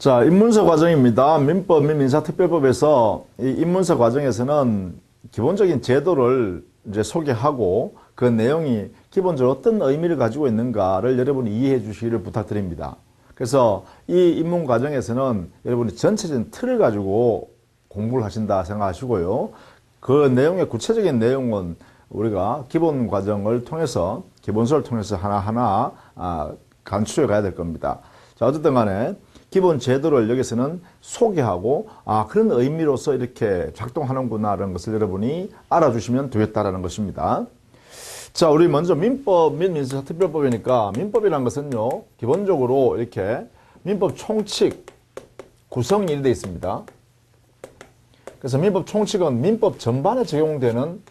자, 입문서 과정입니다. 민법 및 민사특별법에서 이 입문서 과정에서는 기본적인 제도를 이제 소개하고 그 내용이 기본적으로 어떤 의미를 가지고 있는가를 여러분이 이해해 주시기를 부탁드립니다. 그래서 이 입문 과정에서는 여러분이 전체적인 틀을 가지고 공부를 하신다 생각하시고요. 그 내용의 구체적인 내용은 우리가 기본 과정을 통해서, 기본서를 통해서 하나하나 간추려 가야 될 겁니다. 자, 어쨌든 간에 기본 제도를 여기서는 소개하고 그런 의미로서 이렇게 작동하는구나라는 것을 여러분이 알아주시면 되겠다라는 것입니다. 자, 우리 먼저 민법 및 민사특별법이니까 민법이라는 것은요, 기본적으로 이렇게 민법 총칙 구성이 되어 있습니다. 그래서 민법 총칙은 민법 전반에 적용되는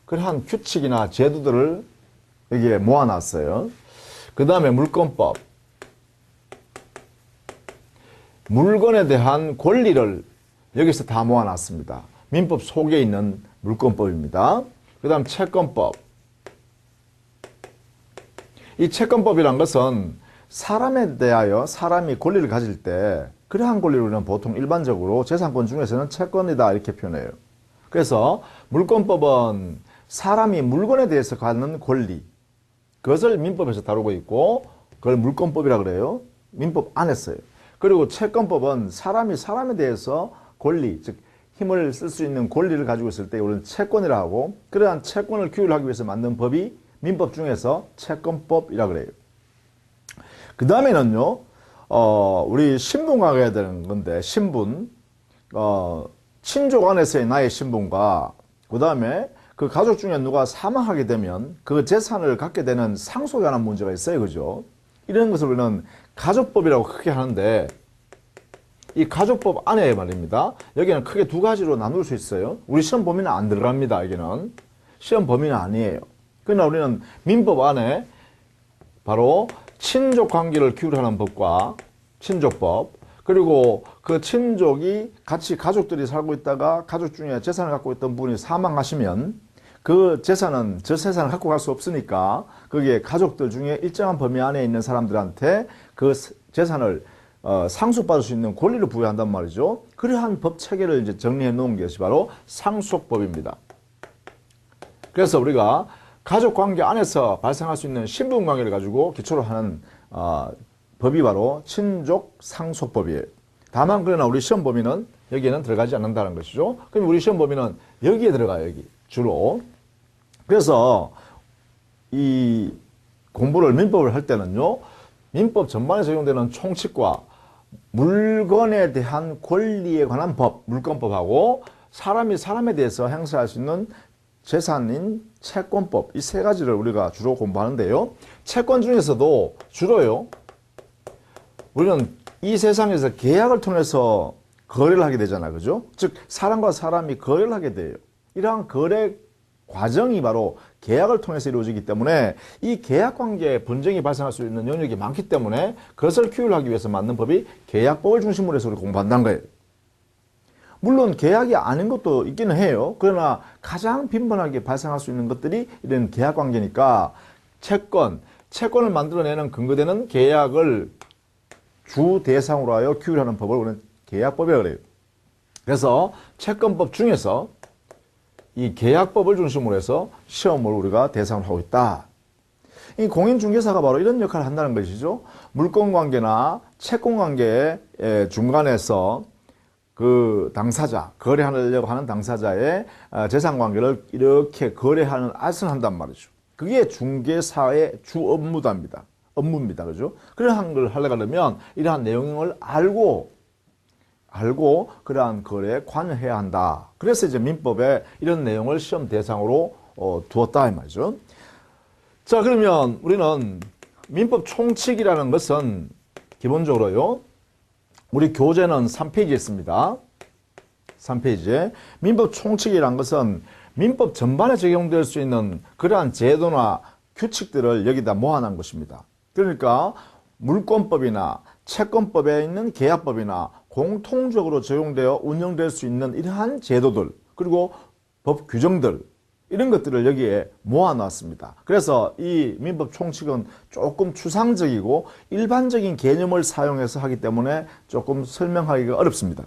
그러한 규칙이나 제도들을 여기에 모아놨어요. 그 다음에 물권법, 물건에 대한 권리를 여기서 다 모아놨습니다. 민법 속에 있는 물권법입니다. 그 다음 채권법. 이 채권법이란 것은 사람에 대하여 사람이 권리를 가질 때 그러한 권리를 우리는 보통 일반적으로 재산권 중에서는 채권이다 이렇게 표현해요. 그래서 물권법은 사람이 물건에 대해서 갖는 권리, 그것을 민법에서 다루고 있고 그걸 물권법이라고 그래요. 민법 안에서요. 그리고 채권법은 사람이 사람에 대해서 권리, 즉 힘을 쓸 수 있는 권리를 가지고 있을 때 우리는 채권이라고 하고, 그러한 채권을 규율하기 위해서 만든 법이 민법 중에서 채권법이라고 그래요. 그 다음에는요, 우리 신분과 가야 되는 건데, 신분, 친족 안에서의 나의 신분과 그 다음에 그 가족 중에 누가 사망하게 되면 그 재산을 갖게 되는 상속에 관한 문제가 있어요. 그죠? 이런 것을 우리는 가족법이라고 크게 하는데, 이 가족법 안에 말입니다. 여기는 크게 두 가지로 나눌 수 있어요. 우리 시험 범위는 안 들어갑니다. 여기는 시험 범위는 아니에요. 그러나 우리는 민법 안에 바로 친족 관계를 규율하는 법과 친족법, 그리고 그 친족이 같이 가족들이 살고 있다가 가족 중에 재산을 갖고 있던 분이 사망하시면 그 재산은 저 재산을 갖고 갈 수 없으니까 거기에 가족들 중에 일정한 범위 안에 있는 사람들한테 그 재산을 상속받을 수 있는 권리를 부여한단 말이죠. 그러한 법 체계를 이제 정리해 놓은 것이 바로 상속법입니다. 그래서 우리가 가족 관계 안에서 발생할 수 있는 신분 관계를 가지고 기초로 하는 법이 바로 친족 상속법이에요. 다만 그러나 우리 시험 범위는 여기에는 들어가지 않는다는 것이죠. 그럼 우리 시험 범위는 여기에 들어가요. 여기 주로. 그래서 이 공부를 민법을 할 때는요, 민법 전반에 적용되는 총칙과 물건에 대한 권리에 관한 법, 물권법하고 사람이 사람에 대해서 행사할 수 있는 재산인 채권법, 이 세 가지를 우리가 주로 공부하는데요. 채권 중에서도 주로요, 우리는 이 세상에서 계약을 통해서 거래를 하게 되잖아요. 그죠? 즉 사람과 사람이 거래를 하게 돼요. 이러한 거래 과정이 바로 계약을 통해서 이루어지기 때문에 이 계약관계에 분쟁이 발생할 수 있는 영역이 많기 때문에 그것을 규율하기 위해서 만든 법이 계약법을 중심으로 해서 우리 공부한다는 거예요. 물론 계약이 아닌 것도 있기는 해요. 그러나 가장 빈번하게 발생할 수 있는 것들이 이런 계약관계니까 채권을 만들어내는 근거되는 계약을 주 대상으로 하여 규율하는 법을 우리는 계약법이라고 그래요. 그래서 채권법 중에서 이 계약법을 중심으로 해서 시험을 우리가 대상으로 하고 있다. 이 공인중개사가 바로 이런 역할을 한다는 것이죠. 물권관계나 채권관계의 중간에서 그 당사자, 거래하려고 하는 당사자의 재산관계를 이렇게 거래하는 알선을 한단 말이죠. 그게 중개사의 주 업무입니다. 그죠? 그러한 걸 하려고 하려면 이러한 내용을 알고 그러한 거래에 관여해야 한다. 그래서 이제 민법에 이런 내용을 시험 대상으로 두었다 이 말이죠. 자, 그러면 우리는 민법 총칙이라는 것은 기본적으로요, 우리 교재는 3페이지에 있습니다. 3페이지에 민법 총칙이라는 것은 민법 전반에 적용될 수 있는 그러한 제도나 규칙들을 여기다 모아놓은 것입니다. 그러니까 물권법이나 채권법에 있는 계약법이나 공통적으로 적용되어 운영될 수 있는 이러한 제도들, 그리고 법 규정들, 이런 것들을 여기에 모아놨습니다. 그래서 이 민법 총칙은 조금 추상적이고 일반적인 개념을 사용해서 하기 때문에 조금 설명하기가 어렵습니다.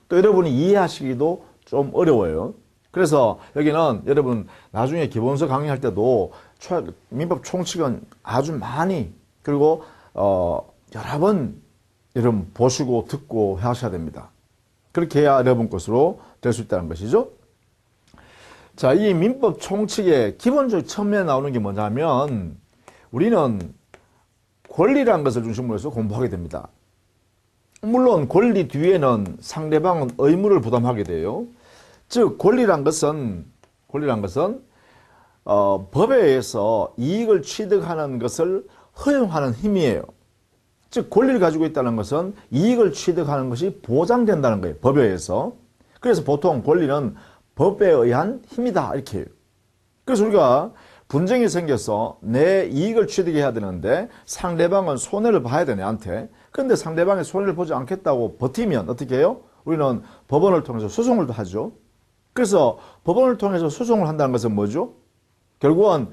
또 여러분이 이해하시기도 좀 어려워요. 그래서 여기는 여러분 나중에 기본서 강의할 때도 민법 총칙은 아주 많이 그리고 여러 번 여러분 보시고 듣고 하셔야 됩니다. 그렇게 해야 여러분 것으로 될 수 있다는 것이죠. 자, 이 민법 총칙의 기본적으로 처음에 나오는 게 뭐냐면 우리는 권리라는 것을 중심으로 해서 공부하게 됩니다. 물론 권리 뒤에는 상대방은 의무를 부담하게 돼요. 즉 권리란 것은 법에 의해서 이익을 취득하는 것을 허용하는 힘이에요. 즉 권리를 가지고 있다는 것은 이익을 취득하는 것이 보장된다는 거예요. 법에 의해서. 그래서 보통 권리는 법에 의한 힘이다 이렇게 해요. 그래서 우리가 분쟁이 생겨서 내 이익을 취득해야 되는데 상대방은 손해를 봐야 돼 내한테. 그런데 상대방이 손해를 보지 않겠다고 버티면 어떻게 해요? 우리는 법원을 통해서 소송을 하죠. 그래서 법원을 통해서 소송을 한다는 것은 뭐죠? 결국은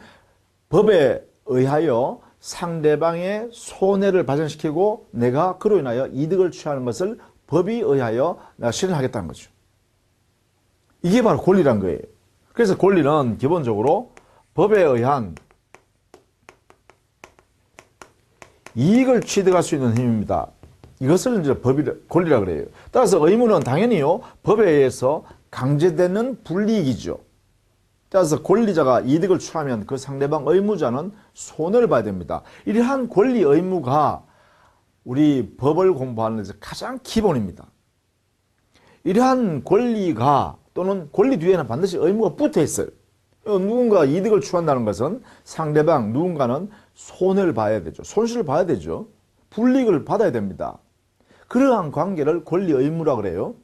법에 의하여 상대방의 손해를 발생시키고 내가 그로 인하여 이득을 취하는 것을 법에 의하여 내가 실현하겠다는 거죠. 이게 바로 권리란 거예요. 그래서 권리는 기본적으로 법에 의한 이익을 취득할 수 있는 힘입니다. 이것을 이제 권리라 그래요. 따라서 의무는 당연히요, 법에 의해서 강제되는 불이익이죠. 따라서 권리자가 이득을 취하면 그 상대방 의무자는 손해를 봐야 됩니다. 이러한 권리 의무가 우리 법을 공부하는 데서 가장 기본입니다. 이러한 권리가 또는 권리 뒤에는 반드시 의무가 붙어 있어요. 누군가 이득을 취한다는 것은 상대방 누군가는 손해를 봐야 되죠. 손실을 봐야 되죠. 불이익을 받아야 됩니다. 그러한 관계를 권리 의무라고 그래요.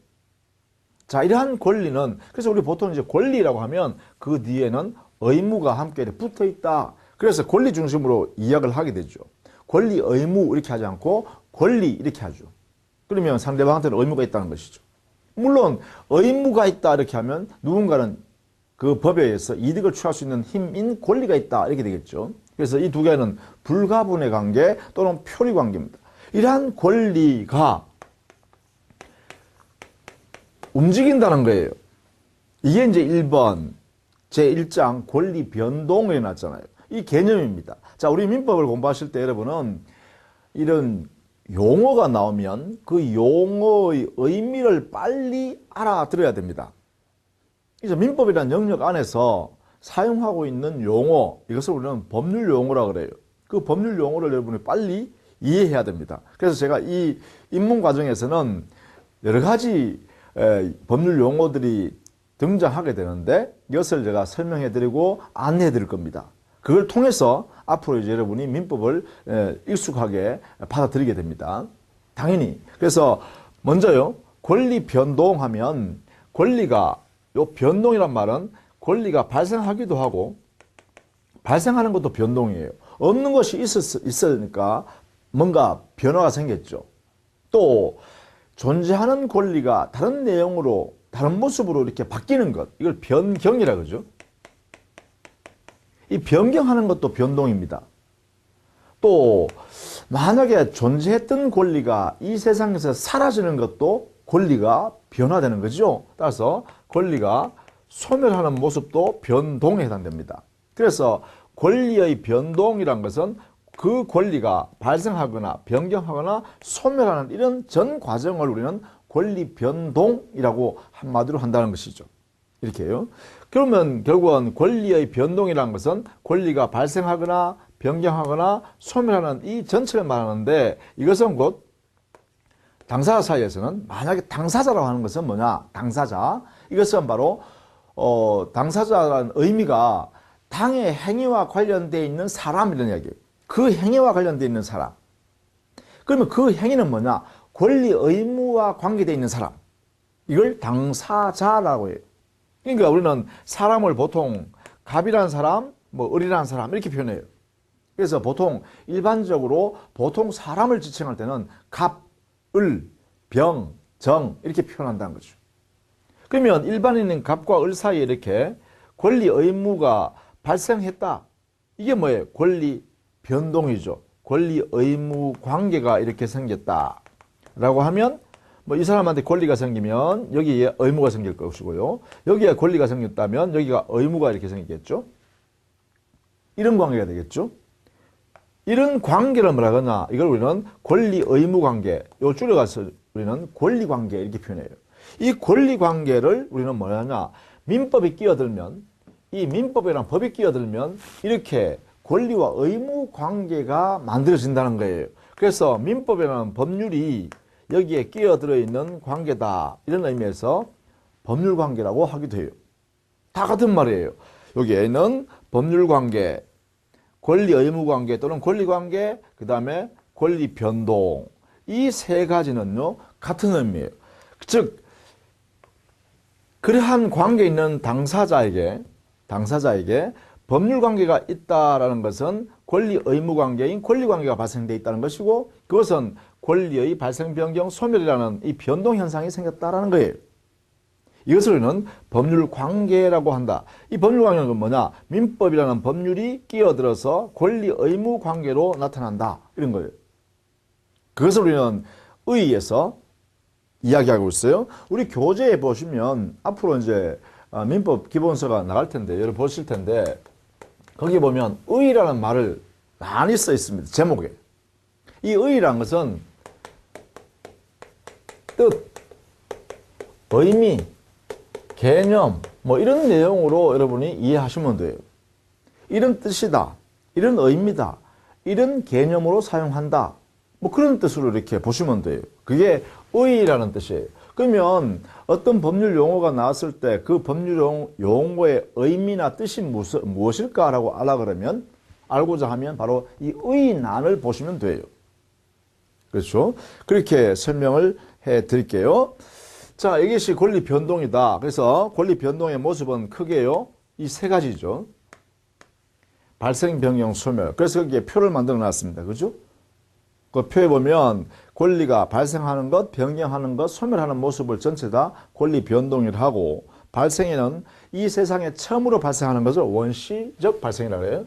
자, 이러한 권리는 그래서 우리 보통 이제 권리라고 하면 그 뒤에는 의무가 함께 붙어 있다. 그래서 권리 중심으로 이야기를 하게 되죠. 권리 의무 이렇게 하지 않고 권리 이렇게 하죠. 그러면 상대방한테는 의무가 있다는 것이죠. 물론 의무가 있다 이렇게 하면 누군가는 그 법에 의해서 이득을 취할 수 있는 힘인 권리가 있다 이렇게 되겠죠. 그래서 이 두 개는 불가분의 관계 또는 표리 관계입니다. 이러한 권리가 움직인다는 거예요. 이게 이제 1번 제1장 권리 변동에 해놨잖아요. 이 개념입니다. 자, 우리 민법을 공부하실 때 여러분은 이런 용어가 나오면 그 용어의 의미를 빨리 알아들어야 됩니다. 이제 민법이라는 영역 안에서 사용하고 있는 용어, 이것을 우리는 법률 용어라고 그래요. 그 법률 용어를 여러분이 빨리 이해해야 됩니다. 그래서 제가 이 입문 과정에서는 여러 가지 법률 용어들이 등장하게 되는데 이것을 제가 설명해 드리고 안내해 드릴 겁니다. 그걸 통해서 앞으로 이제 여러분이 민법을 익숙하게 받아들이게 됩니다. 당연히. 그래서 먼저요, 권리 변동하면 권리가, 요 변동이란 말은 권리가 발생하기도 하고 발생하는 것도 변동이에요. 없는 것이 있으니까 뭔가 변화가 생겼죠. 또 존재하는 권리가 다른 내용으로 다른 모습으로 이렇게 바뀌는 것, 이걸 변경이라 그러죠. 이 변경하는 것도 변동입니다. 또 만약에 존재했던 권리가 이 세상에서 사라지는 것도 권리가 변화되는 거죠. 따라서 권리가 소멸하는 모습도 변동에 해당됩니다. 그래서 권리의 변동이란 것은 그 권리가 발생하거나 변경하거나 소멸하는 이런 전 과정을 우리는 권리 변동이라고 한마디로 한다는 것이죠. 이렇게요. 그러면 결국은 권리의 변동이라는 것은 권리가 발생하거나 변경하거나 소멸하는 이 전체를 말하는데 이것은 곧 당사자 사이에서는 만약에 당사자라고 하는 것은 뭐냐? 당사자. 이것은 바로 당사자라는 의미가 당의 행위와 관련되어 있는 사람이라는 이야기예요. 그 행위와 관련되어 있는 사람. 그러면 그 행위는 뭐냐? 권리 의무와 관계되어 있는 사람. 이걸 당사자라고 해요. 그러니까 우리는 사람을 보통 갑이라는 사람, 뭐 을이라는 사람 이렇게 표현해요. 그래서 보통 일반적으로 보통 사람을 지칭할 때는 갑, 을, 병, 정 이렇게 표현한다는 거죠. 그러면 일반인은 갑과 을 사이에 이렇게 권리 의무가 발생했다. 이게 뭐예요? 권리 변동이죠. 권리 의무 관계가 이렇게 생겼다. 라고 하면 뭐 이 사람한테 권리가 생기면 여기에 의무가 생길 것이고요. 여기에 권리가 생겼다면 여기가 의무가 이렇게 생기겠죠. 이런 관계가 되겠죠. 이런 관계를 뭐라 하나? 이걸 우리는 권리 의무 관계, 요 줄여가서 우리는 권리 관계 이렇게 표현해요. 이 권리 관계를 우리는 뭐라 하냐? 민법이 끼어들면, 이 민법이랑 법이 끼어들면 이렇게 권리와 의무 관계가 만들어진다는 거예요. 그래서 민법이라는 법률이 여기에 끼어들어 있는 관계다. 이런 의미에서 법률 관계라고 하기도 해요. 다 같은 말이에요. 여기에는 법률 관계, 권리 의무 관계 또는 권리 관계, 그 다음에 권리 변동. 이 세 가지는요, 같은 의미예요. 즉, 그러한 관계에 있는 당사자에게 법률 관계가 있다라는 것은 권리 의무 관계인 권리 관계가 발생되어 있다는 것이고, 그것은 권리의 발생 변경 소멸이라는 이 변동 현상이 생겼다라는 거예요. 이것을 우리는 법률 관계라고 한다. 이 법률 관계는 뭐냐? 민법이라는 법률이 끼어들어서 권리 의무 관계로 나타난다. 이런 거예요. 그것을 우리는 의의에서 이야기하고 있어요. 우리 교재에 보시면 앞으로 이제 민법 기본서가 나갈 텐데 여러분 보실 텐데 거기 보면 의의라는 말을 많이 써 있습니다. 제목에. 이 의의라는 것은 뜻, 의미, 개념 뭐 이런 내용으로 여러분이 이해하시면 돼요. 이런 뜻이다. 이런 의미다. 이런 개념으로 사용한다. 뭐 그런 뜻으로 이렇게 보시면 돼요. 그게 의의라는 뜻이에요. 그러면 어떤 법률 용어가 나왔을 때 그 법률 용어의 의미나 뜻이 무엇일까라고 알고자 하면 바로 이 의의난을 보시면 돼요. 그렇죠? 그렇게 설명을 해 드릴게요. 자, 이것이 권리 변동이다. 그래서 권리 변동의 모습은 크게요. 이 세 가지죠. 발생, 변경, 소멸. 그래서 거기에 표를 만들어 놨습니다. 그죠? 그 표에 보면 권리가 발생하는 것, 변경하는 것, 소멸하는 모습을 전체 다 권리 변동이라고 하고, 발생에는 이 세상에 처음으로 발생하는 것을 원시적 발생이라고 해요.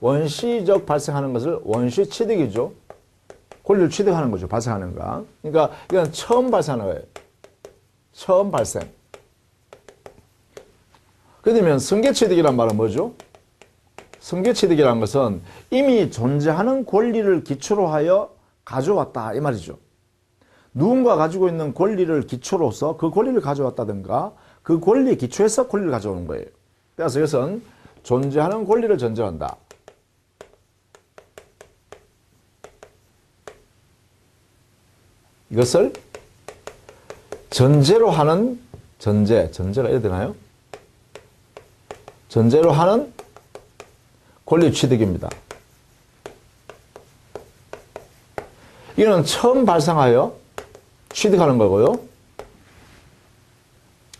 원시적 발생하는 것을 원시 취득이죠. 권리를 취득하는 거죠. 발생하는 거. 그러니까 이건 처음 발생하는 거예요. 처음 발생. 그러면 승계취득이란 말은 뭐죠? 승계취득이라는 것은 이미 존재하는 권리를 기초로 하여 가져왔다 이 말이죠. 누군가 가지고 있는 권리를 기초로서 그 권리를 가져왔다든가 그 권리에 기초해서 권리를 가져오는 거예요. 그래서 이것은 존재하는 권리를 전제한다. 이것을 전제로 하는 전제가 해야 되나요? 전제로 하는 권리 취득입니다. 이거는 처음 발생하여 취득하는 거고요.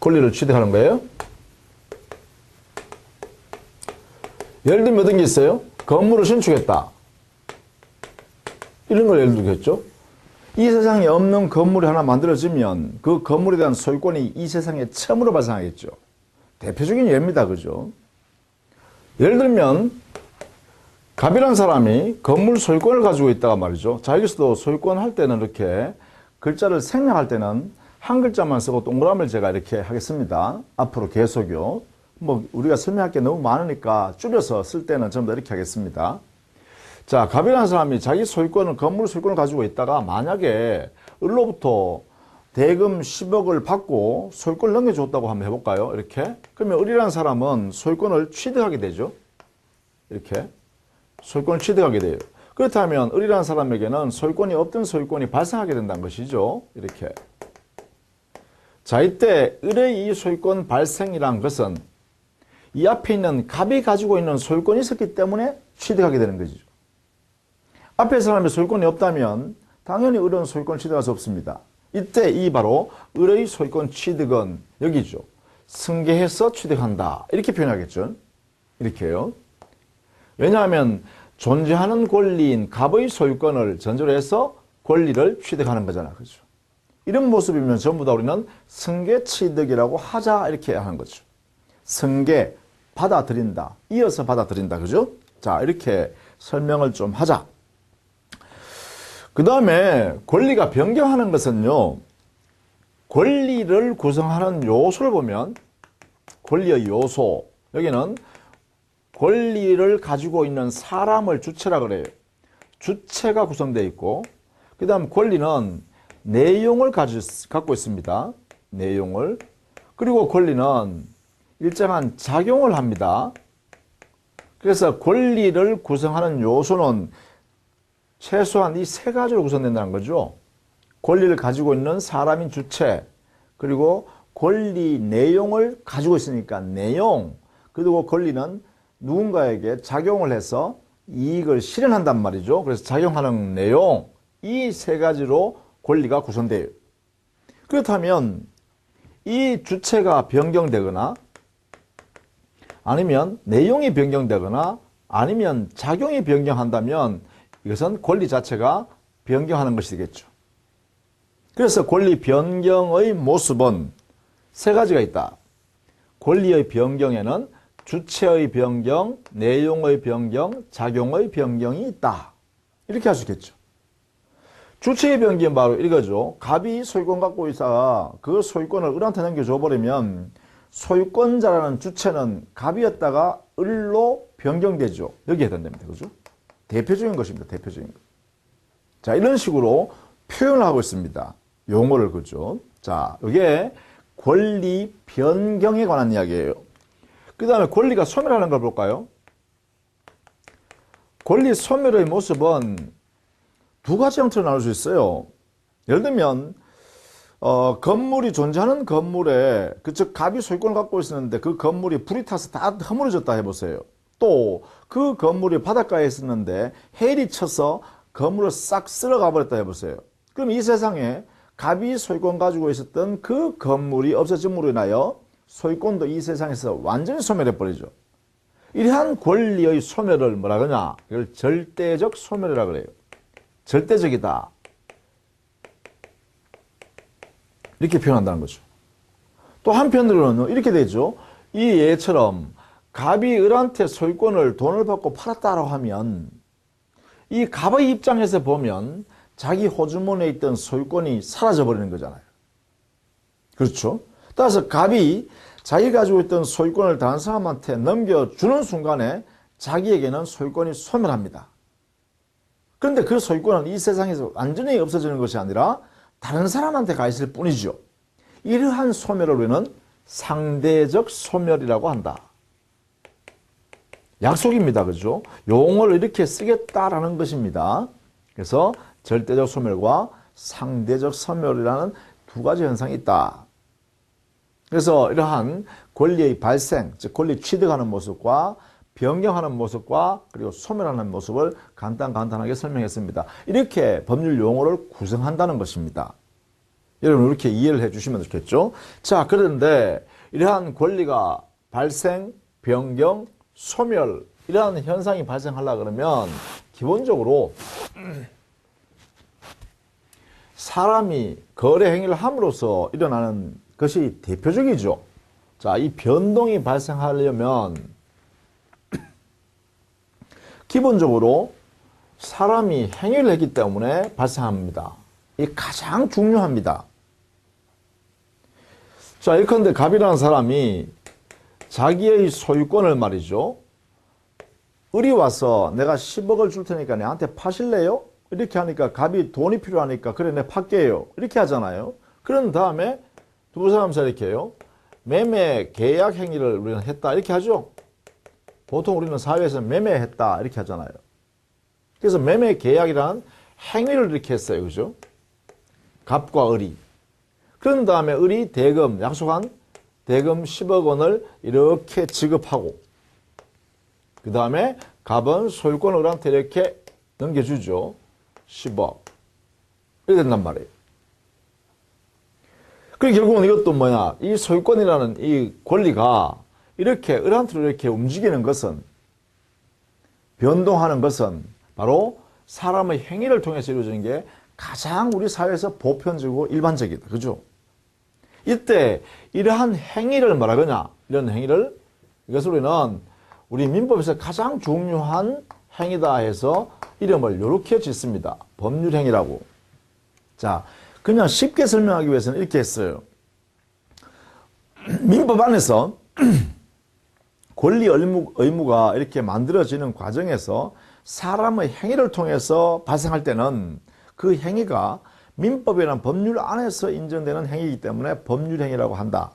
권리를 취득하는 거예요. 예를 들면 어떤 게 있어요? 건물을 신축했다. 이런 걸 예를 들겠죠. 이 세상에 없는 건물이 하나 만들어지면 그 건물에 대한 소유권이 이 세상에 처음으로 발생하겠죠. 대표적인 예입니다. 그죠? 예를 들면 갑이라는 사람이 건물 소유권을 가지고 있다가 말이죠. 자, 여기서도 소유권 할 때는 이렇게 글자를 생략할 때는 한 글자만 쓰고 동그라미를 제가 이렇게 하겠습니다. 앞으로 계속요. 뭐 우리가 설명할 게 너무 많으니까 줄여서 쓸 때는 전부 다 이렇게 하겠습니다. 자, 갑이라는 사람이 자기 소유권을, 건물 소유권을 가지고 있다가 만약에 을로부터 대금 10억을 받고 소유권을 넘겨줬다고 한번 해볼까요? 이렇게. 그러면 을이라는 사람은 소유권을 취득하게 되죠. 이렇게. 소유권을 취득하게 돼요. 그렇다면 을이라는 사람에게는 소유권이 없던 소유권이 발생하게 된다는 것이죠. 이렇게. 자, 이때 을의 이 소유권 발생이란 것은 이 앞에 있는 갑이 가지고 있는 소유권이 있었기 때문에 취득하게 되는 것이죠. 앞에 사람의 소유권이 없다면 당연히 을은 소유권 취득할 수 없습니다. 이때 이 바로 을의 소유권 취득은 여기죠. 승계해서 취득한다. 이렇게 표현하겠죠. 이렇게요. 왜냐하면 존재하는 권리인 갑의 소유권을 전제로 해서 권리를 취득하는 거잖아. 그렇죠? 이런 모습이면 전부 다 우리는 승계 취득이라고 하자 이렇게 하는 거죠. 승계, 받아들인다. 이어서 받아들인다. 그죠? 자, 이렇게 설명을 좀 하자. 그 다음에 권리가 변경하는 것은요, 권리를 구성하는 요소를 보면, 권리의 요소, 여기는 권리를 가지고 있는 사람을 주체라 그래요. 주체가 구성되어 있고, 그 다음 권리는 내용을 갖고 있습니다. 내용을. 그리고 권리는 일정한 작용을 합니다. 그래서 권리를 구성하는 요소는 최소한 이 세 가지로 구성된다는 거죠. 권리를 가지고 있는 사람인 주체, 그리고 권리 내용을 가지고 있으니까 내용, 그리고 권리는 누군가에게 작용을 해서 이익을 실현한단 말이죠. 그래서 작용하는 내용, 이 세 가지로 권리가 구성돼요. 그렇다면 이 주체가 변경되거나 아니면 내용이 변경되거나 아니면 작용이 변경한다면 이것은 권리 자체가 변경하는 것이 되겠죠. 그래서 권리 변경의 모습은 세 가지가 있다. 권리의 변경에는 주체의 변경, 내용의 변경, 작용의 변경이 있다. 이렇게 할 수 있겠죠. 주체의 변경은 바로 이거죠. 갑이 소유권 갖고 있다가 그 소유권을 을한테 넘겨줘버리면 소유권자라는 주체는 갑이었다가 을로 변경되죠. 여기에 해당됩니다. 그죠? 대표적인 것입니다. 대표적인 것. 자, 이런 식으로 표현을 하고 있습니다. 용어를, 그죠? 자, 이게 권리 변경에 관한 이야기예요. 그 다음에 권리가 소멸하는 걸 볼까요? 권리 소멸의 모습은 두 가지 형태로 나눌 수 있어요. 예를 들면 건물이 존재하는 건물에 즉 갑이 소유권을 갖고 있었는데 그 건물이 불이 타서 다 허물어졌다 해보세요. 또 그 건물이 바닷가에 있었는데 해일이 쳐서 건물을 싹 쓸어가 버렸다 해보세요. 그럼 이 세상에 갑이 소유권 가지고 있었던 그 건물이 없어짐으로 인하여 소유권도 이 세상에서 완전히 소멸해버리죠. 이러한 권리의 소멸을 뭐라 그러냐? 이걸 절대적 소멸이라고 그래요. 절대적이다. 이렇게 표현한다는 거죠. 또 한편으로는 이렇게 되죠. 이 예처럼 갑이 을한테 소유권을 돈을 받고 팔았다고 하면 이 갑의 입장에서 보면 자기 호주머니에 있던 소유권이 사라져버리는 거잖아요. 그렇죠? 따라서 갑이 자기 가지고 있던 소유권을 다른 사람한테 넘겨주는 순간에 자기에게는 소유권이 소멸합니다. 그런데 그 소유권은 이 세상에서 완전히 없어지는 것이 아니라 다른 사람한테 가 있을 뿐이죠. 이러한 소멸을 우리는 상대적 소멸이라고 한다. 약속입니다. 그죠? 용어를 이렇게 쓰겠다라는 것입니다. 그래서 절대적 소멸과 상대적 소멸이라는 두 가지 현상이 있다. 그래서 이러한 권리의 발생, 즉 권리 취득하는 모습과 변경하는 모습과 그리고 소멸하는 모습을 간단하게 설명했습니다. 이렇게 법률 용어를 구성한다는 것입니다. 여러분 이렇게 이해를 해주시면 좋겠죠. 자, 그런데 이러한 권리가 발생, 변경, 소멸 이러한 현상이 발생하려고 그러면 기본적으로 사람이 거래 행위를 함으로써 일어나는 것이 대표적이죠. 자, 이 변동이 발생하려면 기본적으로 사람이 행위를 했기 때문에 발생합니다. 이게 가장 중요합니다. 자, 예컨대 갑이라는 사람이 자기의 소유권을 말이죠. 을이 와서 내가 10억을 줄 테니까 내한테 파실래요? 이렇게 하니까 갑이 돈이 필요하니까 그래 내가 팔게요. 이렇게 하잖아요. 그런 다음에 두 사람 사이 이렇게 해요. 매매 계약 행위를 우리는 했다 이렇게 하죠. 보통 우리는 사회에서 매매했다 이렇게 하잖아요. 그래서 매매 계약이란 행위를 이렇게 했어요. 그죠? 갑과 을이. 그런 다음에 을이 대금, 약속한 대금 10억 원을 이렇게 지급하고 그 다음에 갑은 소유권을 을한테 이렇게 넘겨주죠. 10억. 이렇게 된단 말이에요. 그리고 결국은 이것도 뭐냐. 이 소유권이라는 이 권리가 이렇게 을한테로 이렇게 움직이는 것은 변동하는 것은 바로 사람의 행위를 통해서 이루어지는 게 가장 우리 사회에서 보편적이고 일반적이다. 그죠? 이때 이러한 행위를 뭐라 그러냐? 이런 행위를 이것을 우리는 우리 민법에서 가장 중요한 행위다 해서 이름을 이렇게 짓습니다. 법률행위라고. 자, 그냥 쉽게 설명하기 위해서는 이렇게 했어요. 민법 안에서 권리 의무가 이렇게 만들어지는 과정에서 사람의 행위를 통해서 발생할 때는 그 행위가 민법이라는 법률 안에서 인정되는 행위이기 때문에 법률행위라고 한다.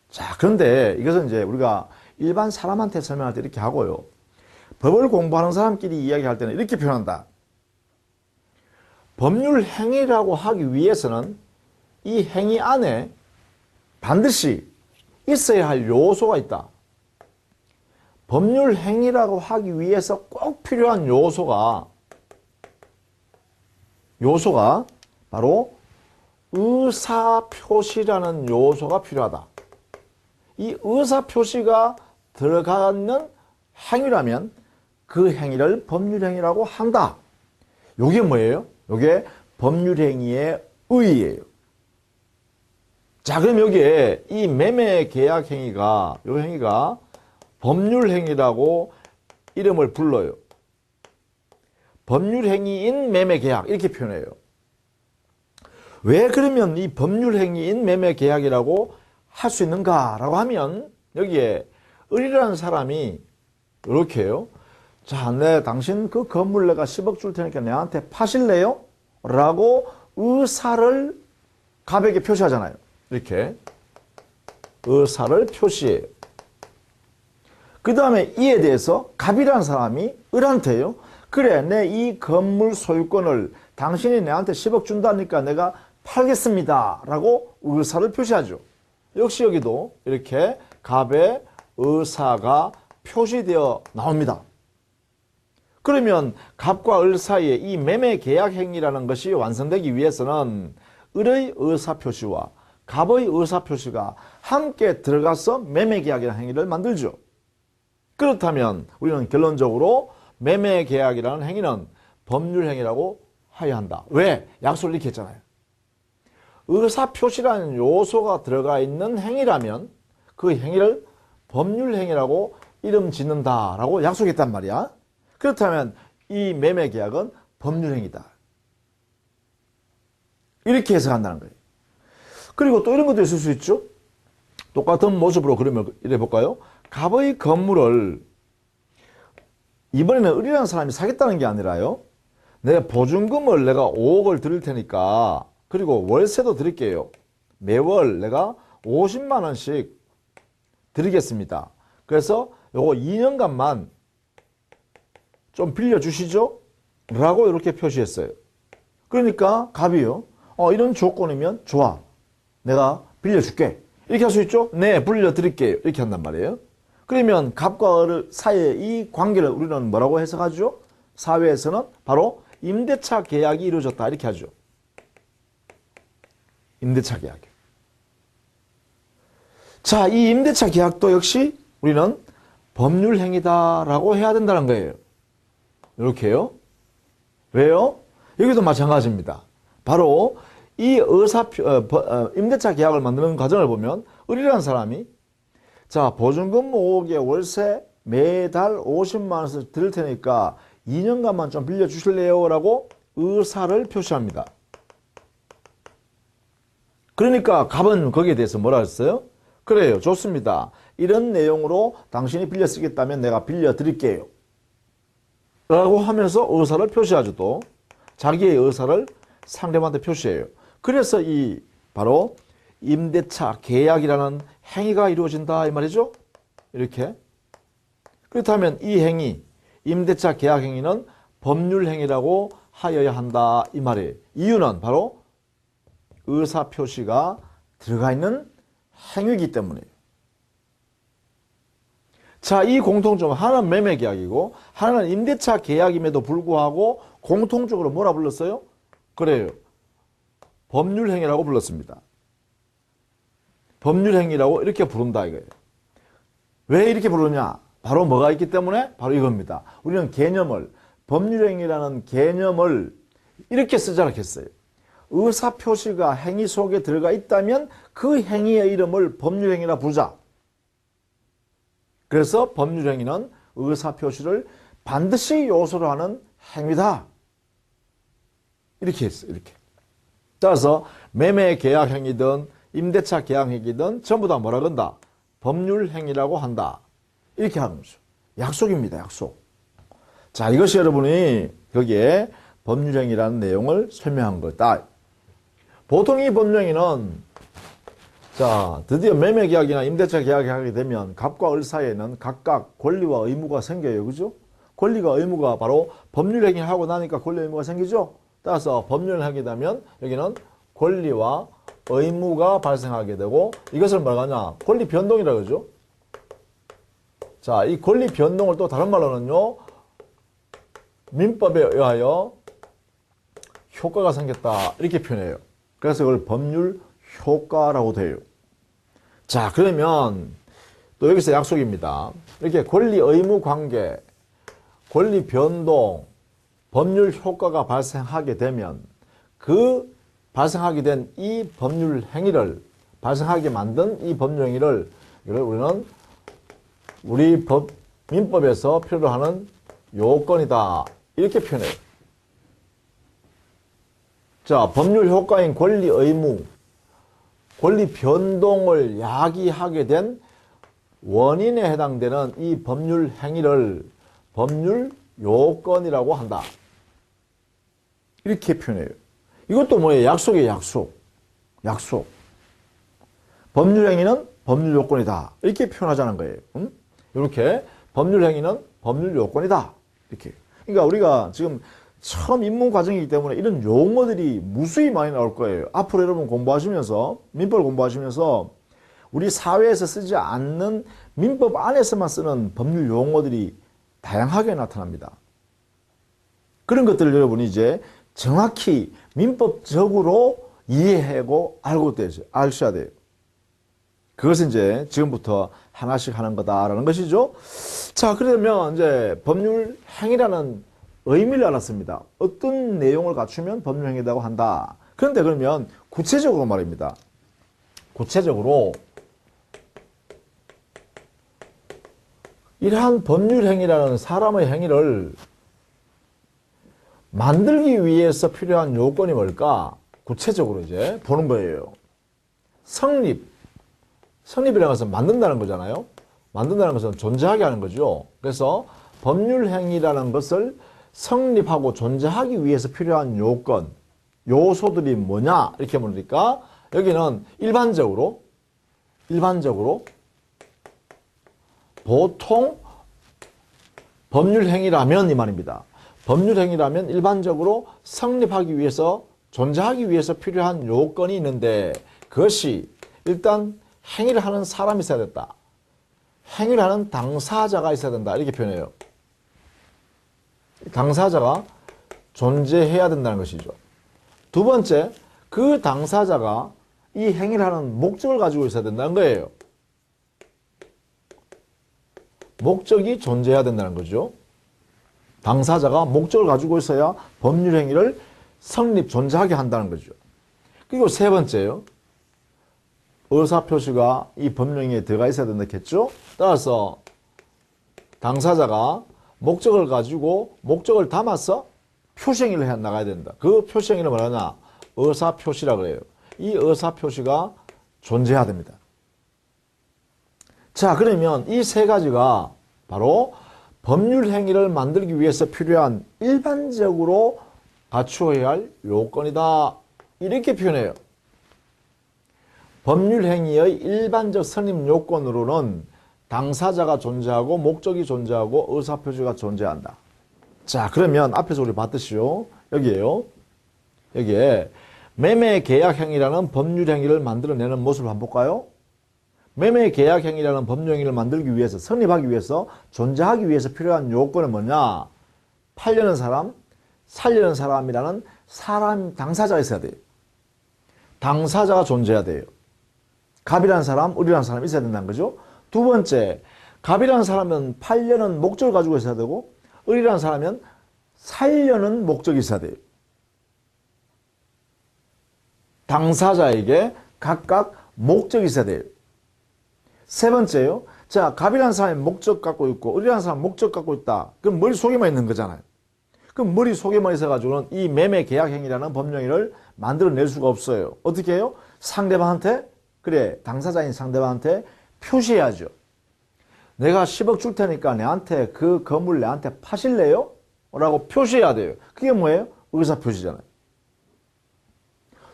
자, 그런데 이것은 이제 우리가 일반 사람한테 설명할 때 이렇게 하고요. 법을 공부하는 사람끼리 이야기할 때는 이렇게 표현한다. 법률행위라고 하기 위해서는 이 행위 안에 반드시 있어야 할 요소가 있다. 법률행위라고 하기 위해서 꼭 필요한 요소가 바로 의사표시라는 요소가 필요하다. 이 의사표시가 들어가는 행위라면 그 행위를 법률행위라고 한다. 요게 뭐예요? 요게 법률행위의 의의예요. 자, 그럼 여기에 이 매매계약 행위가, 요 행위가 법률행위라고 이름을 불러요. 법률행위인 매매계약 이렇게 표현해요. 왜 그러면 이 법률행위인 매매계약이라고 할 수 있는가라고 하면 여기에 을이라는 사람이 이렇게요. 자, 당신 그 건물 내가 10억 줄 테니까 내한테 파실래요? 라고 의사를 갑에게 표시하잖아요. 이렇게 의사를 표시해요. 그 다음에 이에 대해서 갑이라는 사람이 을한테요. 그래, 내 이 건물 소유권을 당신이 내한테 10억 준다니까 내가 팔겠습니다. 라고 의사를 표시하죠. 역시 여기도 이렇게 갑의 의사가 표시되어 나옵니다. 그러면 갑과 을 사이에 이 매매 계약 행위라는 것이 완성되기 위해서는 을의 의사표시와 갑의 의사표시가 함께 들어가서 매매 계약이라는 행위를 만들죠. 그렇다면 우리는 결론적으로 매매 계약이라는 행위는 법률 행위라고 해야 한다. 왜? 약속을 이렇게 했잖아요. 의사표시라는 요소가 들어가 있는 행위라면 그 행위를 법률 행위라고 이름 짓는다라고 약속했단 말이야. 그렇다면 이 매매 계약은 법률 행위다. 이렇게 해석한다는 거예요. 그리고 또 이런 것도 있을 수 있죠. 똑같은 모습으로 그러면 이래 볼까요? 갑의 건물을 이번에는 을이라는 사람이 사겠다는 게 아니라요. 내가 보증금을 내가 5억을 드릴 테니까 그리고 월세도 드릴게요. 매월 내가 50만 원씩 드리겠습니다. 그래서 요거 2년간만 좀 빌려주시죠? 라고 이렇게 표시했어요. 그러니까 갑이요. 이런 조건이면 좋아. 내가 빌려줄게. 이렇게 할 수 있죠? 네, 빌려드릴게요. 이렇게 한단 말이에요. 그러면 갑과 을 사이의 이 관계를 우리는 뭐라고 해석하죠? 사회에서는 바로 임대차 계약이 이루어졌다. 이렇게 하죠. 임대차 계약. 자, 이 임대차 계약도 역시 우리는 법률 행위다라고 해야 된다는 거예요. 이렇게요. 왜요? 여기도 마찬가지입니다. 바로 이 임대차 계약을 만드는 과정을 보면 을이라는 사람이 자, 보증금 5억에 월세 매달 50만 원씩 드릴 테니까 2년간만 좀 빌려주실래요? 라고 의사를 표시합니다. 그러니까 갑은 거기에 대해서 뭐라 했어요? 그래요, 좋습니다. 이런 내용으로 당신이 빌려 쓰겠다면 내가 빌려드릴게요. 라고 하면서 의사를 표시하죠. 또 자기의 의사를 상대방한테 표시해요. 그래서 이 바로 임대차 계약이라는 행위가 이루어진다 이 말이죠. 이렇게. 그렇다면 이 행위, 임대차 계약 행위는 법률 행위라고 하여야 한다 이 말이에요. 이유는 바로 의사표시가 들어가 있는 행위이기 때문이에요. 자, 이 공통점 하나는 매매 계약이고 하나는 임대차 계약임에도 불구하고 공통적으로 뭐라 불렀어요? 그래요. 법률 행위라고 불렀습니다. 법률 행위라고 이렇게 부른다 이거예요. 왜 이렇게 부르냐? 바로 뭐가 있기 때문에? 바로 이겁니다. 우리는 개념을, 법률 행위라는 개념을 이렇게 쓰자고 했어요. 의사표시가 행위 속에 들어가 있다면 그 행위의 이름을 법률 행위라 부르자. 그래서 법률행위는 의사표시를 반드시 요소로 하는 행위다. 이렇게 했어요. 이렇게. 따라서 매매 계약 행위든 임대차 계약 행위든 전부 다 뭐라 그런다? 법률행위라고 한다. 이렇게 하는 거죠. 약속입니다. 약속. 자, 이것이 여러분이 거기에 법률행위라는 내용을 설명한 거다. 보통 이 법률행위는 자, 드디어 매매계약이나 임대차 계약이 하게 되면 갑과 을 사이에는 각각 권리와 의무가 생겨요. 그죠? 권리가 의무가 바로 법률행위를 하고 나니까 권리 의무가 생기죠? 따라서 법률행위라면 여기는 권리와 의무가 발생하게 되고 이것을 뭐라고 하냐? 권리 변동이라고 그러죠? 자, 이 권리 변동을 또 다른 말로는요. 민법에 의하여 효과가 생겼다. 이렇게 표현해요. 그래서 이걸 법률 효과라고 돼요. 자, 그러면 또 여기서 약속입니다. 이렇게 권리 의무 관계, 권리 변동, 법률 효과가 발생하게 되면 그 발생하게 된 이 법률 행위를 발생하게 만든 이 법률 행위를 이걸 우리는 우리 민법에서 필요로 하는 요건이다. 이렇게 표현해요. 자, 법률 효과인 권리 의무, 권리 변동을 야기하게 된 원인에 해당되는 이 법률 행위를 법률 요건이라고 한다. 이렇게 표현해요. 이것도 뭐예요? 약속이에요. 약속. 약속. 법률 행위는 법률 요건이다. 이렇게 표현하자는 거예요. 이렇게 법률 행위는 법률 요건이다. 이렇게. 그러니까 우리가 지금 처음 입문 과정이기 때문에 이런 용어들이 무수히 많이 나올 거예요. 앞으로 여러분 공부하시면서 민법을 공부하시면서 우리 사회에서 쓰지 않는 민법 안에서만 쓰는 법률 용어들이 다양하게 나타납니다. 그런 것들을 여러분이 이제 정확히 민법적으로 이해하고 아셔야 돼요. 그것은 이제 지금부터 하나씩 하는 거다라는 것이죠. 자, 그러면 이제 법률 행위라는 의미를 알았습니다. 어떤 내용을 갖추면 법률 행위라고 한다. 그런데 그러면 구체적으로 말입니다. 구체적으로 이러한 법률 행위라는 사람의 행위를 만들기 위해서 필요한 요건이 뭘까? 구체적으로 이제 보는 거예요. 성립이라는 것은 만든다는 거잖아요. 만든다는 것은 존재하게 하는 거죠. 그래서 법률 행위라는 것을 성립하고 존재하기 위해서 필요한 요건, 요소들이 뭐냐? 이렇게 물으니까 여기는 일반적으로 보통 법률 행위라면 이 말입니다. 법률 행위라면 일반적으로 성립하기 위해서 존재하기 위해서 필요한 요건이 있는데 그것이 일단 행위를 하는 사람이 있어야 된다. 행위를 하는 당사자가 있어야 된다. 이렇게 표현해요. 당사자가 존재해야 된다는 것이죠. 두 번째, 그 당사자가 이 행위를 하는 목적을 가지고 있어야 된다는 거예요. 목적이 존재해야 된다는 거죠. 당사자가 목적을 가지고 있어야 법률 행위를 존재하게 한다는 거죠. 그리고 세 번째요. 의사표시가 이 법률 행위에 들어가 있어야 된다 했죠. 따라서 당사자가 목적을 가지고 목적을 담아서 표시행위를 해 나가야 된다. 그 표시행위를 뭐라냐? 의사표시라고 해요. 이 의사표시가 존재해야 됩니다. 자, 그러면 이 세 가지가 바로 법률 행위를 만들기 위해서 필요한 일반적으로 갖추어야 할 요건이다. 이렇게 표현해요. 법률 행위의 일반적 성립 요건으로는 당사자가 존재하고 목적이 존재하고 의사표시가 존재한다. 자, 그러면 앞에서 우리 봤듯이요. 여기에요. 여기에 매매 계약 행위라는 법률 행위를 만들어내는 모습을 한번 볼까요? 매매 계약 행위라는 법률 행위를 만들기 위해서, 성립하기 위해서, 존재하기 위해서 필요한 요건은 뭐냐? 팔려는 사람, 살려는 사람이라는 당사자가 있어야 돼요. 당사자가 존재해야 돼요. 갑이라는 사람, 을이라는 사람이 있어야 된다는 거죠. 두 번째, 갑이라는 사람은 팔려는 목적을 가지고 있어야 되고, 을이라는 사람은 살려는 목적이 있어야 돼요. 당사자에게 각각 목적이 있어야 돼요. 세 번째요. 자, 갑이라는 사람이 목적 갖고 있고 을이라는 사람이 목적 갖고 있다. 그럼 머릿속에만 있는 거잖아요. 그럼 머릿속에만 있어가지고는 이 매매 계약 행위라는 법령을 만들어낼 수가 없어요. 어떻게 해요? 상대방한테, 그래, 당사자인 상대방한테 표시해야죠. 내가 10억 줄 테니까 내한테 그 건물 내한테 파실래요? 라고 표시해야 돼요. 그게 뭐예요? 의사표시잖아요.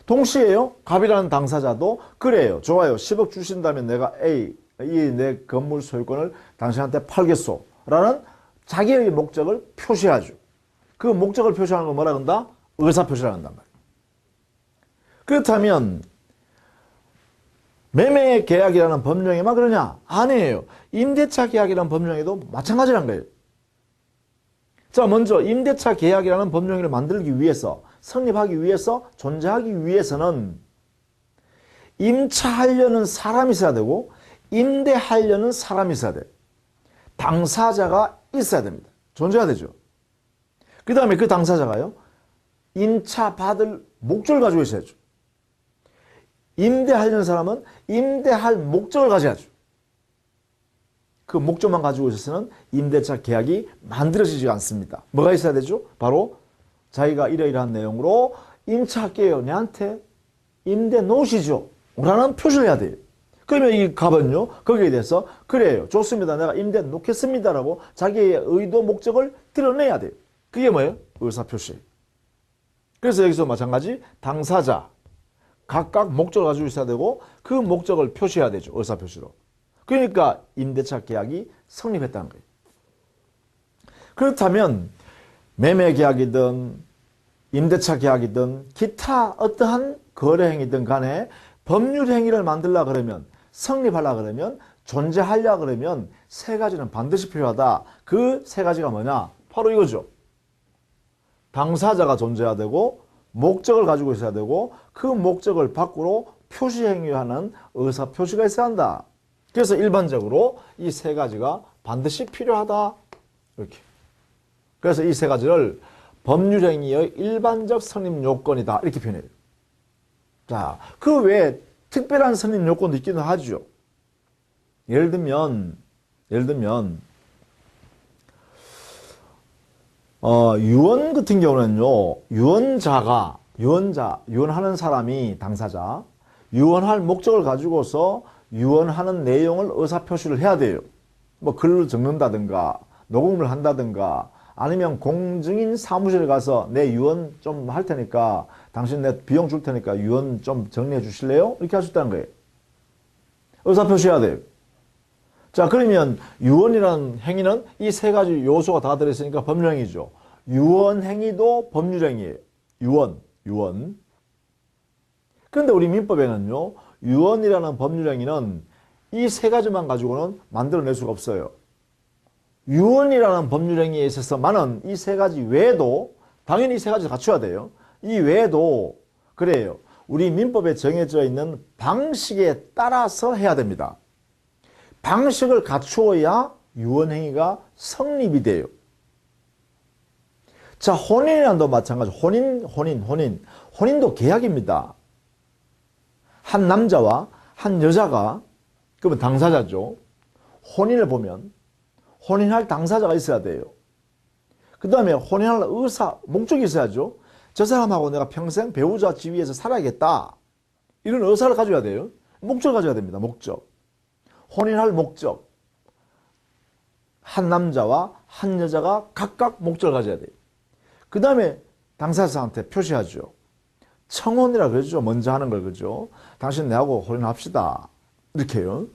동시에요. 갑이라는 당사자도 그래요. 좋아요. 10억 주신다면 내가 이 내 건물 소유권을 당신한테 팔겠소. 라는 자기의 목적을 표시하죠. 그 목적을 표시하는 걸 뭐라 그런다? 의사표시라 한단 말이에요. 그렇다면 매매 계약이라는 법령에만 그러냐? 아니에요. 임대차 계약이라는 법령에도 마찬가지란 거예요. 자, 먼저 임대차 계약이라는 법령을 만들기 위해서, 성립하기 위해서, 존재하기 위해서는 임차하려는 사람이 있어야 되고 임대하려는 사람이 있어야 돼요. 당사자가 있어야 됩니다. 존재가 되죠. 그 다음에 그 당사자가요, 임차받을 목적을 가지고 있어야죠. 임대하려는 사람은 임대할 목적을 가져야죠. 그 목적만 가지고 있어서는 임대차 계약이 만들어지지 않습니다. 뭐가 있어야 되죠? 바로 자기가 이러이러한 내용으로 임차할게요. 내한테 임대 놓으시죠. 라는 표시를 해야 돼요. 그러면 이 갑은요, 거기에 대해서 그래요. 좋습니다. 내가 임대 놓겠습니다. 라고 자기의 의도, 목적을 드러내야 돼요. 그게 뭐예요? 의사표시. 그래서 여기서 마찬가지 당사자, 각각 목적을 가지고 있어야 되고 그 목적을 표시해야 되죠. 의사표시로. 그러니까 임대차 계약이 성립했다는 거예요. 그렇다면 매매 계약이든 임대차 계약이든 기타 어떠한 거래 행위든 간에 법률 행위를 만들려고 그러면, 성립하려고 그러면, 존재하려고 그러면 세 가지는 반드시 필요하다. 그 세 가지가 뭐냐? 바로 이거죠. 당사자가 존재해야 되고 목적을 가지고 있어야 되고 그 목적을 밖으로 표시 행위하는 의사 표시가 있어야 한다. 그래서 일반적으로 이 세 가지가 반드시 필요하다. 이렇게. 그래서 이 세 가지를 법률 행위의 일반적 성립 요건이다. 이렇게 표현해요. 자, 그 외에 특별한 성립 요건도 있기는 하죠. 예를 들면 유언 같은 경우는요, 유언하는 사람이 당사자, 유언할 목적을 가지고서 유언하는 내용을 의사표시를 해야 돼요. 뭐 글을 적는다든가, 녹음을 한다든가, 아니면 공증인 사무실에 가서 내 유언 좀 할 테니까, 당신 내 비용 줄 테니까 유언 좀 정리해 주실래요? 이렇게 할 수 있다는 거예요. 의사표시해야 돼요. 자, 그러면 유언이라는 행위는 이 세 가지 요소가 다 들어있으니까 법률행위죠. 유언행위도 법률행위예요. 유언. 그런데 우리 민법에는요, 유언이라는 법률행위는 이 세 가지만 가지고는 만들어낼 수가 없어요. 유언이라는 법률행위에 있어서만은 이 세 가지 외에도, 당연히 이 세 가지 갖춰야 돼요. 이 외에도 그래요. 우리 민법에 정해져 있는 방식에 따라서 해야 됩니다. 방식을 갖추어야 유언행위가 성립이 돼요. 자, 혼인이란도 마찬가지. 혼인도 계약입니다. 한 남자와 한 여자가, 그러면 당사자죠. 혼인을 보면 혼인할 당사자가 있어야 돼요. 그 다음에 혼인할 의사, 목적이 있어야죠. 저 사람하고 내가 평생 배우자 지위에서 살아야겠다. 이런 의사를 가져야 돼요. 목적을 가져야 됩니다. 목적. 혼인할 목적. 한 남자와 한 여자가 각각 목적을 가져야 돼요. 그 다음에 당사자한테 표시하죠. 청혼이라 그러죠. 먼저 하는 걸, 그죠. 당신 내하고 혼인합시다. 이렇게요.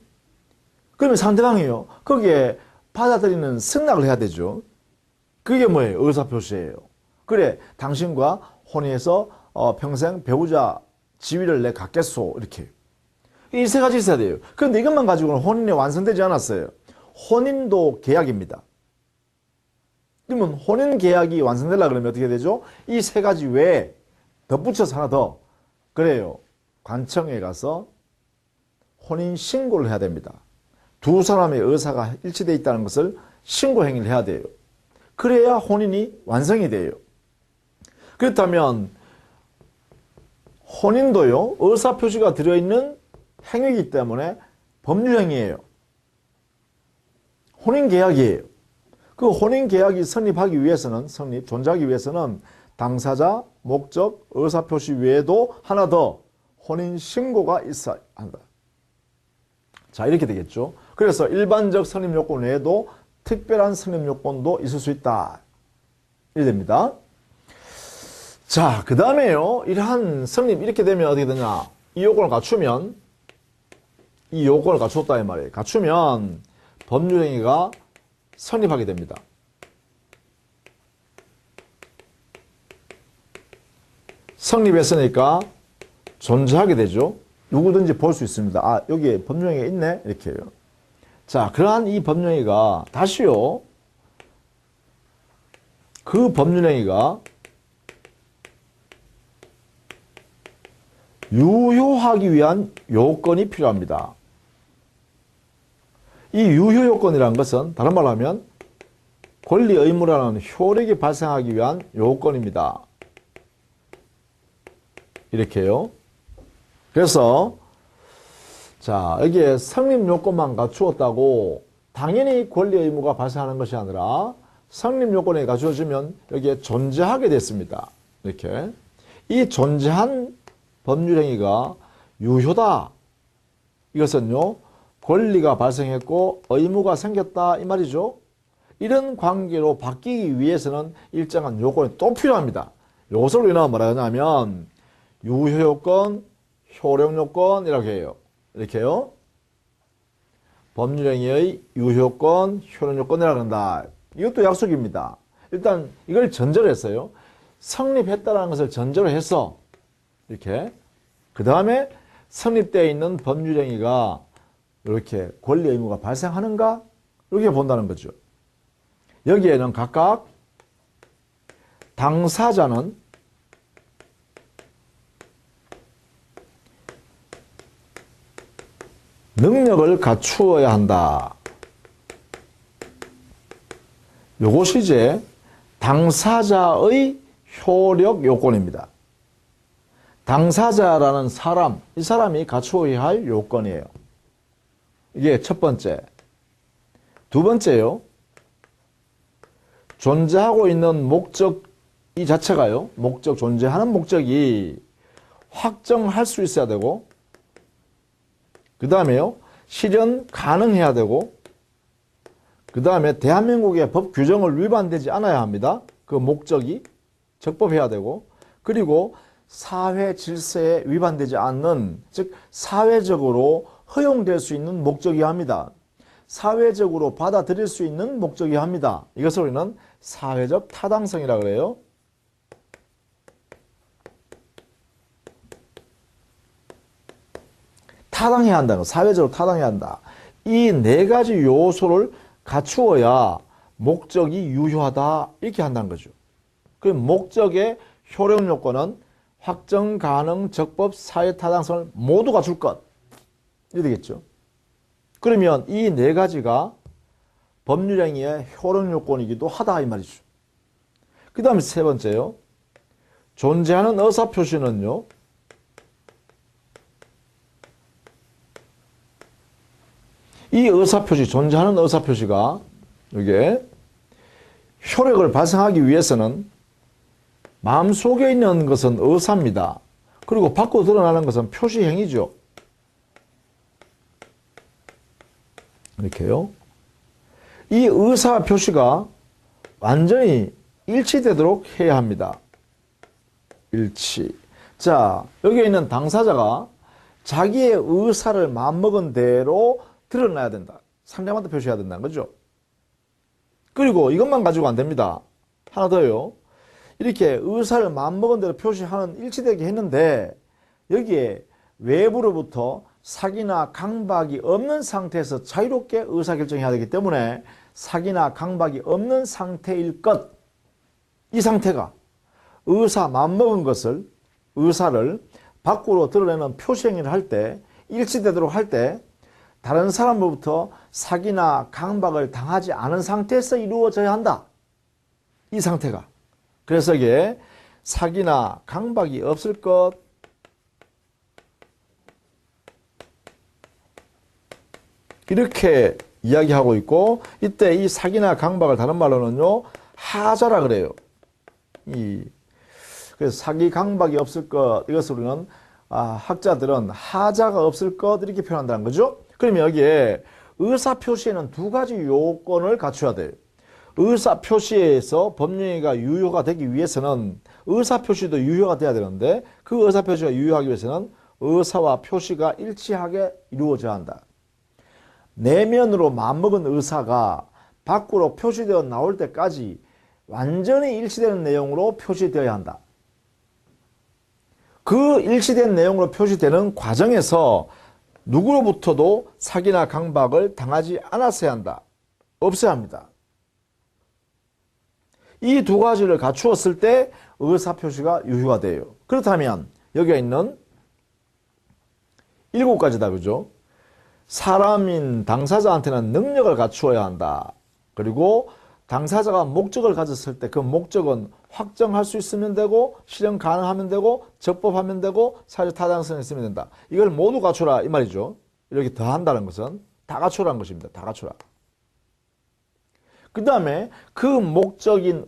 그러면 상대방이요, 거기에 받아들이는 승낙을 해야 되죠. 그게 뭐예요? 의사표시예요. 그래, 당신과 혼인해서 평생 배우자 지위를 내 갖겠소. 이렇게. 이 세 가지 있어야 돼요. 그런데 이것만 가지고는 혼인이 완성되지 않았어요. 혼인도 계약입니다. 그러면 혼인 계약이 완성되려고 그러면 어떻게 되죠? 이 세 가지 외에 덧붙여서 하나 더. 그래요. 관청에 가서 혼인 신고를 해야 됩니다. 두 사람의 의사가 일치되어 있다는 것을 신고 행위를 해야 돼요. 그래야 혼인이 완성이 돼요. 그렇다면 혼인도요, 의사표시가 들어있는 행위이기 때문에 법률행위예요. 혼인계약이에요. 그 혼인계약이 성립하기 위해서는, 존재하기 위해서는 당사자, 목적, 의사표시 외에도 하나 더 혼인신고가 있어야 한다. 자, 이렇게 되겠죠. 그래서 일반적 성립요건 외에도 특별한 성립요건도 있을 수 있다. 이렇게 됩니다. 자, 그 다음에요. 이러한 성립, 이렇게 되면 어떻게 되냐. 이 요건을 갖추면, 이 요건을 갖췄다, 이 말이에요. 갖추면 법률행위가 성립하게 됩니다. 성립했으니까 존재하게 되죠. 누구든지 볼 수 있습니다. 아, 여기에 법률행위가 있네? 이렇게 해요. 자, 그러한 이 법률행위가 다시요. 그 법률행위가 유효하기 위한 요건이 필요합니다. 이 유효 요건이라는 것은 다른 말로 하면 권리 의무라는 효력이 발생하기 위한 요건입니다. 이렇게요. 그래서 자, 여기에 성립 요건만 갖추었다고 당연히 권리 의무가 발생하는 것이 아니라 성립 요건이 갖추어지면 여기에 존재하게 됐습니다. 이렇게. 이 존재한 법률행위가 유효다. 이것은요, 권리가 발생했고 의무가 생겼다 이 말이죠. 이런 관계로 바뀌기 위해서는 일정한 요건이 또 필요합니다. 이것으로 우리는 뭐라 하냐면 유효요건, 효력요건이라고 해요. 이렇게요. 법률행위의 유효요건, 효력요건이라고 한다. 이것도 약속입니다. 일단 이걸 전제로 했어요. 성립했다는 것을 전제로 해서 이렇게 그 다음에 성립되어 있는 법률행위가 이렇게 권리 의무가 발생하는가? 이렇게 본다는 거죠. 여기에는 각각 당사자는 능력을 갖추어야 한다. 요것이 이제 당사자의 효력 요건입니다. 당사자라는 사람, 이 사람이 갖추어야 할 요건이에요. 이게 첫 번째. 두 번째요. 존재하고 있는 목적 이 자체가요. 목적, 존재하는 목적이 확정할 수 있어야 되고 그 다음에요. 실현 가능해야 되고 그 다음에 대한민국의 법 규정을 위반되지 않아야 합니다. 그 목적이 적법해야 되고 그리고 사회 질서에 위반되지 않는 즉 사회적으로 허용될 수 있는 목적이어야 합니다. 사회적으로 받아들일 수 있는 목적이어야 합니다. 이것을 우리는 사회적 타당성이라고 그래요. 타당해야 한다는 거, 사회적으로 타당해야 한다. 이 네 가지 요소를 갖추어야 목적이 유효하다 이렇게 한다는 거죠. 그 목적의 효력 요건은 확정 가능 적법 사회 타당성을 모두 갖출 것 이렇게 되겠죠. 그러면 이 네 가지가 법률행위의 효력 요건이기도 하다 이 말이죠. 그 다음에 세 번째요. 존재하는 의사표시는요. 이 의사표시, 존재하는 의사표시가 이게 효력을 발생하기 위해서는 마음속에 있는 것은 의사입니다. 그리고 밖으로 드러나는 것은 표시행위죠. 이렇게요. 이 의사 표시가 완전히 일치되도록 해야 합니다. 일치. 자, 여기에 있는 당사자가 자기의 의사를 마음먹은 대로 드러나야 된다. 상대방한테 표시해야 된다는 거죠. 그리고 이것만 가지고 안 됩니다. 하나 더요. 이렇게 의사를 마음먹은 대로 표시하는 일치되게 했는데 여기에 외부로부터 사기나 강박이 없는 상태에서 자유롭게 의사결정해야 되기 때문에 사기나 강박이 없는 상태일 것. 이 상태가 의사 마음먹은 것을 의사를 밖으로 드러내는 표시행위를 할 때 일치되도록 할 때 다른 사람으로부터 사기나 강박을 당하지 않은 상태에서 이루어져야 한다. 이 상태가. 그래서 이게 사기나 강박이 없을 것, 이렇게 이야기하고 있고, 이때 이 사기나 강박을 다른 말로는요, 하자라 그래요. 그래서 사기 강박이 없을 것, 이것을 우리는 학자들은 하자가 없을 것 이렇게 표현한다는 거죠. 그러면 여기에 의사표시에는 두 가지 요건을 갖춰야 돼요. 의사표시에서 법령이가 유효가 되기 위해서는 의사표시도 유효가 돼야 되는데, 그 의사표시가 유효하기 위해서는 의사와 표시가 일치하게 이루어져야 한다. 내면으로 마음먹은 의사가 밖으로 표시되어 나올 때까지 완전히 일치되는 내용으로 표시되어야 한다. 그 일치된 내용으로 표시되는 과정에서 누구로부터도 사기나 강박을 당하지 않았어야 한다. 없어야 합니다. 이 두 가지를 갖추었을 때 의사표시가 유효가 돼요. 그렇다면 여기에 있는 7가지다. 그죠? 사람인 당사자한테는 능력을 갖추어야 한다. 그리고 당사자가 목적을 가졌을 때 그 목적은 확정할 수 있으면 되고, 실현 가능하면 되고, 적법하면 되고, 사회적 타당성이 있으면 된다. 이걸 모두 갖춰라 이 말이죠. 이렇게 더 한다는 것은 다 갖춰라는 것입니다. 다 갖춰라. 그 다음에 그 목적인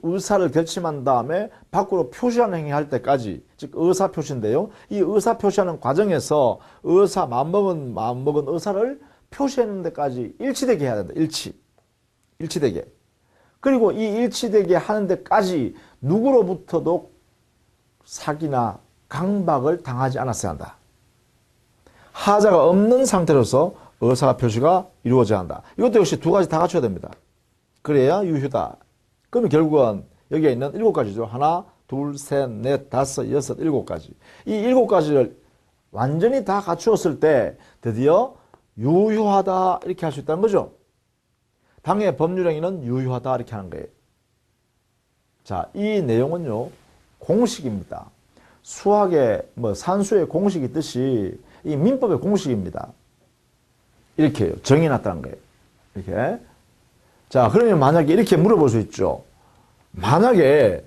의사를 결심한 다음에 밖으로 표시하는 행위할 때까지, 즉 의사표시인데요. 이 의사표시하는 과정에서 마음먹은 의사를 표시하는 데까지 일치되게 해야 된다. 일치되게. 그리고 이 일치되게 하는 데까지 누구로부터도 사기나 강박을 당하지 않았어야 한다. 하자가 없는 상태로서 의사표시가 이루어져야 한다. 이것도 역시 두 가지 다 갖춰야 됩니다. 그래야 유효다. 그러면 결국은 여기에 있는 7가지죠. 하나, 둘, 셋, 넷, 다섯, 여섯, 7가지. 이 7가지를 완전히 다 갖추었을 때 드디어 유효하다 이렇게 할 수 있다는 거죠. 당의 법률행위는 유효하다 이렇게 하는 거예요. 자, 이 내용은요, 공식입니다. 수학의 산수의 공식이 있듯이 이 민법의 공식입니다. 이렇게요. 정해놨다는 거예요. 이렇게. 자, 그러면 만약에 이렇게 물어볼 수 있죠. 만약에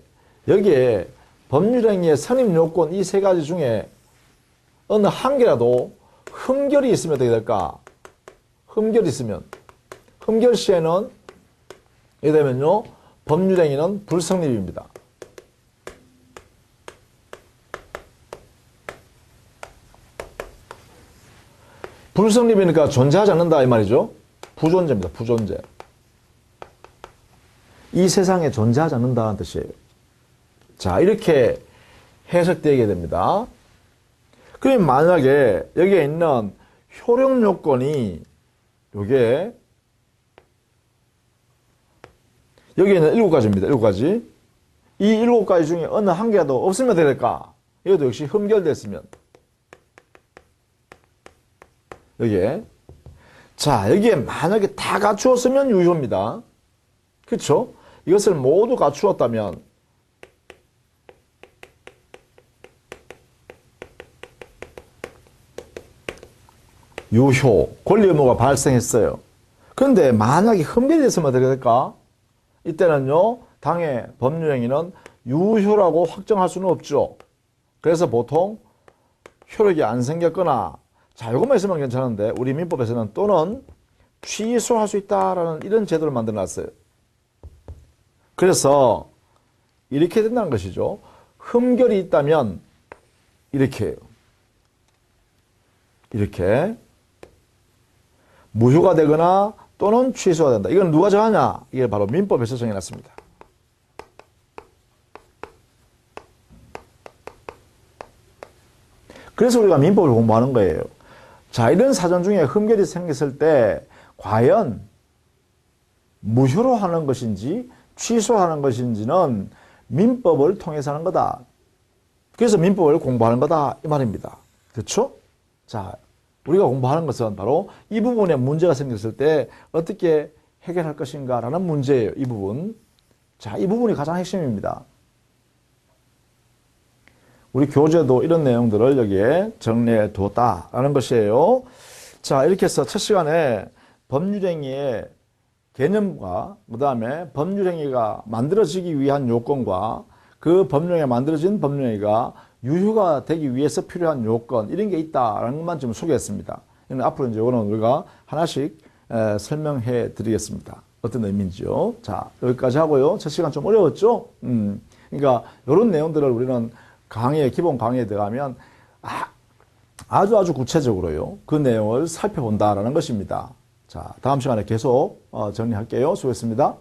여기에 법률행위의 선임요건 이 3가지 중에 어느 한 개라도 흠결이 있으면 어떻게 될까? 흠결이 있으면. 흠결 시에는 이렇게 되면요, 법률행위는 불성립입니다. 불성립이니까 존재하지 않는다 이 말이죠. 부존재입니다. 부존재. 이 세상에 존재하지 않는다는 뜻이에요. 자, 이렇게 해석되게 됩니다. 그럼 만약에 여기에 있는 효력 요건이 요게 여기에 있는 7가지입니다. 7가지. 이 7가지 중에 어느 한 개라도 없으면 어떻게 될까? 이것도 역시 흠결됐으면. 여기에. 자, 여기에 만약에 다 갖추었으면 유효입니다. 그렇죠? 이것을 모두 갖추었다면 유효, 권리 의무가 발생했어요. 그런데 만약에 흠결이 됐으면 어떻게 될까? 이때는요, 당의 법률행위는 유효라고 확정할 수는 없죠. 그래서 보통 효력이 안 생겼거나, 자, 이것만 있으면 괜찮은데 우리 민법에서는 또는 취소할 수 있다라는 이런 제도를 만들어 놨어요. 그래서 이렇게 된다는 것이죠. 흠결이 있다면 이렇게 해요. 이렇게 무효가 되거나 또는 취소가 된다. 이건 누가 정하냐? 이게 바로 민법에서 정해놨습니다. 그래서 우리가 민법을 공부하는 거예요. 자, 이런 사전 중에 흠결이 생겼을 때 과연 무효로 하는 것인지 취소하는 것인지는 민법을 통해서 하는 거다. 그래서 민법을 공부하는 거다 이 말입니다. 그렇죠? 자, 우리가 공부하는 것은 바로 이 부분에 문제가 생겼을 때 어떻게 해결할 것인가 라는 문제예요. 이 부분. 자, 이 부분이 가장 핵심입니다. 우리 교재도 이런 내용들을 여기에 정리해 두었다라는 것이에요. 자, 이렇게 해서 첫 시간에 법률행위의 개념과 그 다음에 법률행위가 만들어지기 위한 요건과 그 법령에 만들어진 법령행위가 유효가 되기 위해서 필요한 요건 이런 게 있다라는 것만 좀 소개했습니다. 앞으로 이제 오늘 우리가 하나씩 설명해 드리겠습니다. 어떤 의미인지요. 자, 여기까지 하고요. 첫 시간 좀 어려웠죠? 그러니까 이런 내용들을 우리는 기본 강의에 들어가면 아주 구체적으로요. 그 내용을 살펴본다라는 것입니다. 자, 다음 시간에 계속 정리할게요. 수고했습니다.